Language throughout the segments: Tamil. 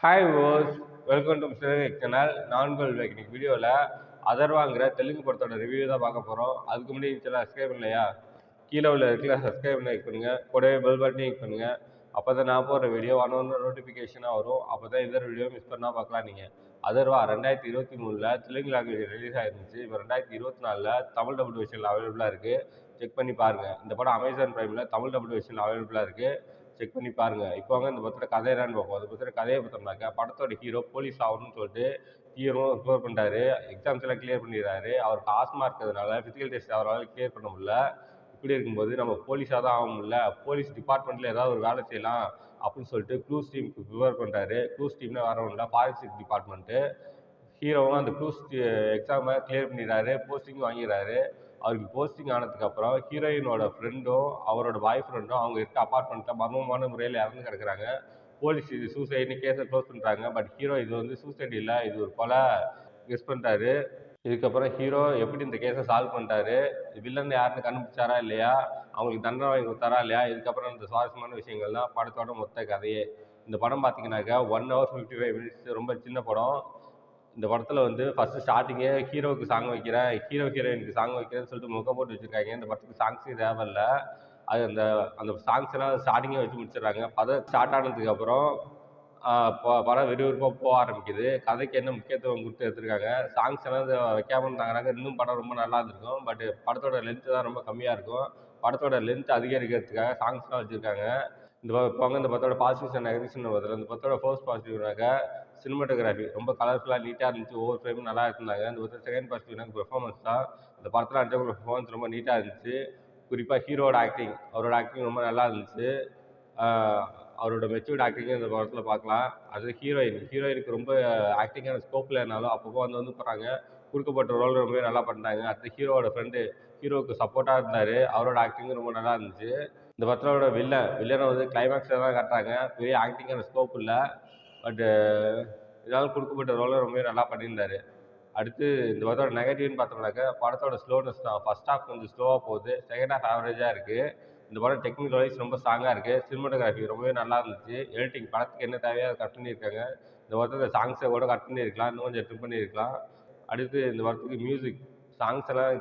ஹாய் வோஸ் வெல்கம் டு மிஸ்டர் சேனல். நான்கள் இன்னைக்கு வீடியோவில் அதர்வாங்கிற தெலுங்கு படத்தோட ரிவ்யூ தான் பார்க்க போகிறோம். அதுக்கு முன்னாடி சேனல் சப்ஸ்கிரைப் பண்ணலையா? கீழே உள்ள இருக்கிற சப்ஸ்கிரைப் பண்ணி வைக் பண்ணுங்கள். கூடவே பெல் பட்டனை கிளிக் பண்ணுங்கள். அப்போ தான் நான் போடுற வீடியோ ஒன்று நோட்டிஃபிகேஷனாக வரும். அப்போ தான் இந்த வீடியோ மிஸ் பண்ணால் பார்க்கலாம். நீங்கள் அதர்வா 2023 தெலுங்கு லாங்குவேஜ் ரிலீஸ் ஆயிருந்துச்சு. இப்போ 2024 தமிழ் டபுள் வெர்ஷனில் அவைலபிளாக இருக்குது. செக் பண்ணி பாருங்கள். இந்த படம் அமேசான் பிரைமில் தமிழ் டபுள் வெர்ஷனில் அவைலபிளாக இருக்குது. செக் பண்ணி பாருங்க. இப்போ வாங்க இந்த படத்தோட கதை என்னன்னு பார்ப்போம். அந்த படத்தோட கதையை பார்த்தோம்னாக்கா, படத்தோட ஹீரோ போலீஸ் ஆகணும்னு சொல்லிட்டு ஹீரோ ப்ரிப்பேர் பண்ணுறாரு. எக்ஸாம்ஸ் எல்லாம் கிளியர் பண்ணிடுறாரு. அவருக்கு ஆஸ்மா இருக்கிறதுனால ஃபிசிக்கல் டெஸ்ட் அவரால் கிளியர் பண்ண முடியல. இப்படி இருக்கும்போது நம்ம போலீஸாக தான் ஆக முடியல, போலீஸ் டிபார்ட்மெண்ட்டில் ஏதாவது ஒரு வேலை செய்யலாம் அப்படின்னு சொல்லிட்டு க்ளூஸ் டீமுக்கு ப்ரிப்பேர் பண்ணுறாரு. க்ளூஸ் டீம்னா வேற ஒன்றும் இல்லை, ஃபாரன்சிக் டிபார்ட்மெண்ட்டு. ஹீரோவும் அந்த க்ளூஸ் எக்ஸாமை கிளியர் பண்ணிடுறாரு. போஸ்டிங் வாங்கிடுறாரு. அவருக்கு போஸ்டிங் ஆனதுக்கப்புறம் ஹீரோயினோட ஃப்ரெண்டும் அவரோட பாய் ஃப்ரெண்டும் அவங்க இருக்க அப்பார்ட்மெண்ட்டில் மர்மமான முறையில் இறந்து கிடக்குறாங்க. போலீஸ் இது சூசைட்னு கேஸை க்ளோஸ் பண்ணுறாங்க. பட் ஹீரோ இது வந்து சூசைட் இல்லை, இது ஒரு கொலை கெஸ் பண்ணுறாரு. இதுக்கப்புறம் ஹீரோ எப்படி இந்த கேஸை சால்வ் பண்ணிட்டாரு, வில்லன் யாருன்னு கண்டுபிடிச்சாரா இல்லையா, அவங்களுக்கு தண்டனை வாங்கி கொடுத்தாரா இல்லையா, இதுக்கப்புறம் இந்த சுவாரஸ்யமான விஷயங்கள் தான் படத்தோட மொத்த கதையே. இந்த படம் பார்த்தீங்கன்னாக்கா 1 hour 55 minutes, ரொம்ப சின்ன படம். இந்த படத்தில் வந்து ஃபஸ்ட்டு ஸ்டார்டிங்கே ஹீரோவுக்கு சாங் வைக்கிறேன், ஹீரோயினுக்கு சாங் வைக்கிறேன்னு சொல்லிட்டு முகம் போட்டு வச்சுருக்காங்க. இந்த படத்துக்கு சாங்ஸே தேவையில்லை. அது அந்த அந்த சாங்ஸ் எல்லாம் ஸ்டார்டிங்கே வச்சு முடிச்சிடுறாங்க. படம் ஸ்டார்ட் ஆனதுக்கப்புறம் படம் விறுவிறுப்பாக போக ஆரம்பிக்குது. கதைக்கு என்ன முக்கியத்துவம் கொடுத்து எடுத்துருக்காங்க. சாங்ஸ் எல்லாம் வைக்காமல் இருந்தாங்கனாக்கா இன்னும் படம் ரொம்ப நல்லா இருந்திருக்கும். பட் படத்தோட லென்த்து தான் ரொம்ப கம்மியாக இருக்கும். படத்தோட லென்த் அதிகரிக்கிறதுக்காக சாங்ஸ்லாம் வச்சுருக்காங்க. இப்போ இந்த படத்தோட பாசிட்டிவ்ஸ் அண்ட் நெகட்டிவ்ஸ்னு வருது. இந்த படத்தோட ஃபர்ஸ்ட் பாசிட்டிவ்னாக்கா சினிமாட்டோகிராஃபி ரொம்ப கலர்ஃபுல்லாக நீட்டாக இருந்துச்சு. ஒவ்வொரு ஃப்ரேமும் நல்லா இருந்தாங்க. இந்த படத்தோட செகண்ட் பாசிட்டிவ்னாக்க பெர்ஃபார்மன்ஸ் தான். இந்த படத்தில் அஞ்சவங்களோட பெர்ஃபார்மன்ஸ் ரொம்ப நீட்டாக இருந்துச்சு. குறிப்பாக ஹீரோட ஆக்டிங், அவரோட ஆக்டிங் ரொம்ப நல்லா இருந்துச்சு. அவரோட மெச்சூர்ட் ஆக்டிங்கும் இந்த படத்தில் பார்க்கலாம். அது ஹீரோயினுக்கு ரொம்ப ஆக்டிங்கான ஸ்கோப் இல்லைனாலும் அப்பப்போ வந்து போகிறாங்க. கொடுக்கப்பட்ட ரோல் ரொம்பவே நல்லா பண்ணிட்டாங்க. அடுத்து ஹீரோவோட ஃப்ரெண்டு ஹீரோவுக்கு சப்போர்ட்டாக இருந்தார். அவரோட ஆக்டிங்கும் ரொம்ப நல்லா இருந்துச்சு. இந்த படத்தோட வில்லனை வந்து கிளைமேக்ஸில் தான் காட்டுறாங்க. பெரிய ஆக்டிங்கான ஸ்கோப் இல்லை. பட்டு இதனால் கொடுக்கப்பட்ட ரோலை ரொம்பவே நல்லா பண்ணியிருந்தார். அடுத்து இந்த படத்தோட நெகட்டிவ்னு பார்த்தோம்னாக்கா படத்தோட ஸ்லோனஸ் தான். ஃபர்ஸ்ட் ஹாஃப் கொஞ்சம் ஸ்லோவாக போகுது, செகண்ட் ஹாஃப் ஆவரேஜாக இருக்குது. இந்த படம் டெக்னிக்கல் வைஸ் ரொம்ப ஸ்ட்ராங்காக இருக்குது. சினிமாட்டோகிராஃபி ரொம்பவே நல்லா இருந்துச்சு. எடிட்டிங் படத்துக்கு என்ன தேவையோ அதை கட் பண்ணியிருக்காங்க. இந்த படத்தோட சாங்ஸை கூட கட் பண்ணியிருக்கலாம், இன்னும் கொஞ்சம் ட்ரிம் பண்ணியிருக்கலாம். அடுத்து இந்த படத்துக்கு மியூசிக் சாங்ஸ் எல்லாம்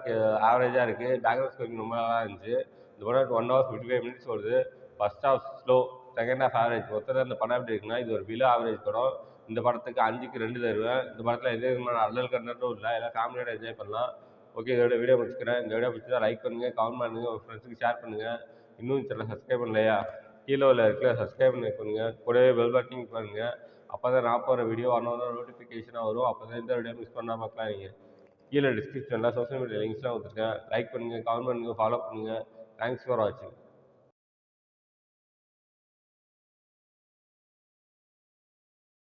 ஆவரேஜாக இருக்குது. பேக்ரவுண்ட் ஸ்கோரிங் ரொம்ப நல்லா இருந்துச்சு. இந்த படம் 1 hour 55 minutes வருது. First half slow, second half average. மொத்தத்தில் இந்த படம் எப்படி இருக்குன்னா, இது ஒரு பிலோ ஆவரேஜ் படம். இந்த படத்துக்கு 5க்கு 2 தருவேன். இந்த படத்தில் எந்த விதமான அல்லல் கண்டனும் இல்லை, எல்லாம் ஃபேமிலியோட என்ஜாய் பண்ணலாம். ஓகே, இதோட வீடியோ முடிச்சுக்கிறேன். இந்த வீடியோ பிடிச்சா லைக் பண்ணுங்கள், கமெண்ட் பண்ணுங்கள், உங்கள் ஃப்ரெண்ட்ஸுக்கு ஷேர் பண்ணுங்கள். இன்னும் சேனல் சப்ஸ்கிரைப் பண்ணலையா? கீழே உள்ள இருக்கிற சப்ஸ்கிரைப் பண்ணி பண்ணுங்கள். கூடவே பெல் பட்டன் பண்ணுங்கள். அப்போ தான் நான் போகிற வீடியோ ஒன்று நோட்டிஃபிகேஷனாக வரும். அப்போ தான் இந்த வீடியோ மிஸ் பண்ணால் பார்க்கலாம். நீங்கள் கீழே டிஸ்கிரிப்ஷனில் சோஷியல் மீடியா லிங்க்ஸ்லாம் கொடுத்துருக்கேன். லைக் பண்ணுங்கள், கமெண்ட் பண்ணுங்கள், ஃபாலோ பண்ணுங்கள். தேங்க்ஸ் ஃபார் வாட்சிங்.